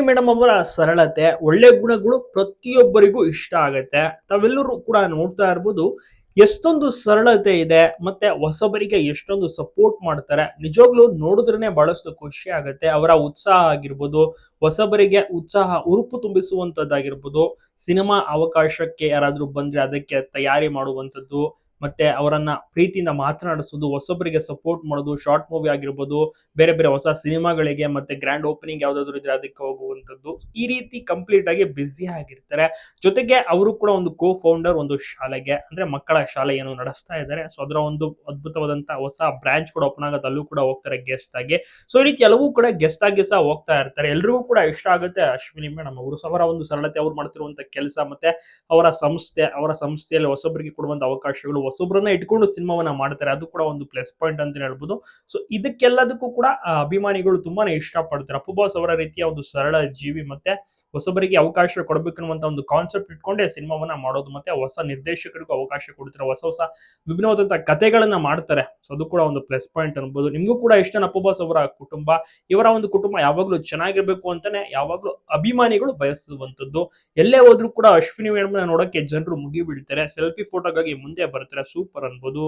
Madam ಅವರ ಸರಳತೆ, ಒಳ್ಳೆ ಗುಣಗಳು ಪ್ರತಿಯೊಬ್ಬರಿಗೂ ಇಷ್ಟ ಆಗತ್ತೆ. ತಾವೆಲ್ಲರೂ ಕೂಡ ನೋಡ್ತಾ ಇರ್ಬೋದು, ಎಷ್ಟೊಂದು ಸರಳತೆ ಇದೆ, ಮತ್ತೆ ಹೊಸಬರಿಗೆ ಎಷ್ಟೊಂದು ಸಪೋರ್ಟ್ ಮಾಡ್ತಾರೆ. ನಿಜವಾಗ್ಲೂ ನೋಡಿದ್ರೇನೆ ಬಹಳಷ್ಟು ಖುಷಿ ಆಗತ್ತೆ. ಅವರ ಉತ್ಸಾಹ ಆಗಿರ್ಬೋದು, ಹೊಸಬರಿಗೆ ಉತ್ಸಾಹ ಹುರುಪು ತುಂಬಿಸುವಂತದ್ದಾಗಿರ್ಬೋದು, ಸಿನಿಮಾ ಅವಕಾಶಕ್ಕೆ ಯಾರಾದ್ರೂ ಬಂದ್ರೆ ಅದಕ್ಕೆ ತಯಾರಿ ಮಾಡುವಂಥದ್ದು, ಮತ್ತೆ ಅವರನ್ನ ಪ್ರೀತಿಯಿಂದ ಮಾತನಾಡಿಸೋದು, ಹೊಸಬರಿಗೆ ಸಪೋರ್ಟ್ ಮಾಡೋದು, ಶಾರ್ಟ್ ಮೂವಿ ಆಗಿರ್ಬೋದು, ಬೇರೆ ಬೇರೆ ಹೊಸ ಸಿನಿಮಾಗಳಿಗೆ ಮತ್ತೆ ಗ್ರ್ಯಾಂಡ್ ಓಪನಿಂಗ್ ಯಾವ್ದಾದ್ರು ಇದ್ರೆ ಅದಕ್ಕೆ ಹೋಗುವಂಥದ್ದು. ಈ ರೀತಿ ಕಂಪ್ಲೀಟ್ ಆಗಿ ಬ್ಯುಸಿ ಆಗಿರ್ತಾರೆ. ಜೊತೆಗೆ ಅವರು ಕೂಡ ಒಂದು ಕೋ ಫೌಂಡರ್ ಒಂದು ಶಾಲೆಗೆ ಅಂದ್ರೆ ಮಕ್ಕಳ ಶಾಲೆ ಏನು ನಡೆಸ್ತಾ ಇದ್ದಾರೆ. ಸೊ ಅದರ ಒಂದು ಅದ್ಭುತವಾದಂತ ಹೊಸ ಬ್ರಾಂಚ್ ಕೂಡ ಓಪನ್ ಆಗುತ್ತೆ. ಅಲ್ಲೂ ಕೂಡ ಹೋಗ್ತಾರೆ ಗೆಸ್ಟ್ ಆಗಿ. ಸೊ ಈ ರೀತಿ ಎಲ್ಲವೂ ಕೂಡ ಗೆಸ್ಟ್ ಆಗಿ ಸಹ ಹೋಗ್ತಾ ಇರ್ತಾರೆ. ಎಲ್ರಿಗೂ ಕೂಡ ಇಷ್ಟ ಆಗುತ್ತೆ ಅಶ್ವಿನಿ ಮೇಡಮ್ ಅವರು. ಅವರ ಒಂದು ಸರಳತೆ, ಅವ್ರು ಮಾಡ್ತಿರುವಂತ ಕೆಲಸ, ಮತ್ತೆ ಅವರ ಸಂಸ್ಥೆಯಲ್ಲಿ ಹೊಸಬರಿಗೆ ಕೊಡುವಂತ ಅವಕಾಶಗಳು, ಹೊಸಬ್ರನ್ನ ಇಟ್ಕೊಂಡು ಸಿನಿಮಾವನ್ನ ಮಾಡ್ತಾರೆ. ಅದು ಕೂಡ ಒಂದು ಪ್ಲಸ್ ಪಾಯಿಂಟ್ ಅಂತ ಹೇಳ್ಬೋದು. ಸೊ ಇದಕ್ಕೆಲ್ಲದಕ್ಕೂ ಕೂಡ ಅಭಿಮಾನಿಗಳು ತುಂಬಾನೇ ಇಷ್ಟಪಡ್ತಾರೆ. ಅಪ್ಪು ಬಾಸ್ ಅವರ ರೀತಿಯ ಒಂದು ಸರಳ ಜೀವಿ, ಮತ್ತೆ ಹೊಸಬರಿಗೆ ಅವಕಾಶ ಕೊಡಬೇಕನ್ನುವಂತ ಒಂದು ಕಾನ್ಸೆಪ್ಟ್ ಇಟ್ಕೊಂಡೇ ಸಿನಿಮಾವನ್ನ ಮಾಡೋದು, ಮತ್ತೆ ಹೊಸ ನಿರ್ದೇಶಕರಿಗೂ ಅವಕಾಶ ಕೊಡ್ತಾರೆ. ಹೊಸ ಹೊಸ ವಿಭಿನ್ನವಾದಂತಹ ಕಥೆಗಳನ್ನ ಮಾಡ್ತಾರೆ. ಸೊ ಅದು ಕೂಡ ಒಂದು ಪ್ಲಸ್ ಪಾಯಿಂಟ್ ಅನ್ಬೋದು. ನಿಮ್ಗೂ ಕೂಡ ಇಷ್ಟನ ಅಪ್ಪು ಬಾಸ್ ಅವರ ಕುಟುಂಬ? ಇವರ ಒಂದು ಕುಟುಂಬ ಯಾವಾಗ್ಲೂ ಚೆನ್ನಾಗಿರ್ಬೇಕು ಅಂತಾನೆ ಯಾವಾಗ್ಲೂ ಅಭಿಮಾನಿಗಳು ಬಯಸುವಂತದ್ದು. ಎಲ್ಲೇ ಹೋದ್ರು ಕೂಡ ಅಶ್ವಿನಿ ಮೇಡಮ್‌ನ ನೋಡಕ್ಕೆ ಜನರು ಮುಗಿ ಬೀಳ್ತಾರೆ. ಸೆಲ್ಫಿ ಫೋಟೋಗಾಗಿ ಮುಂದೆ ಬರ್ತಾರೆ. ಸೂಪರ್ ಅನ್ಬೋದು.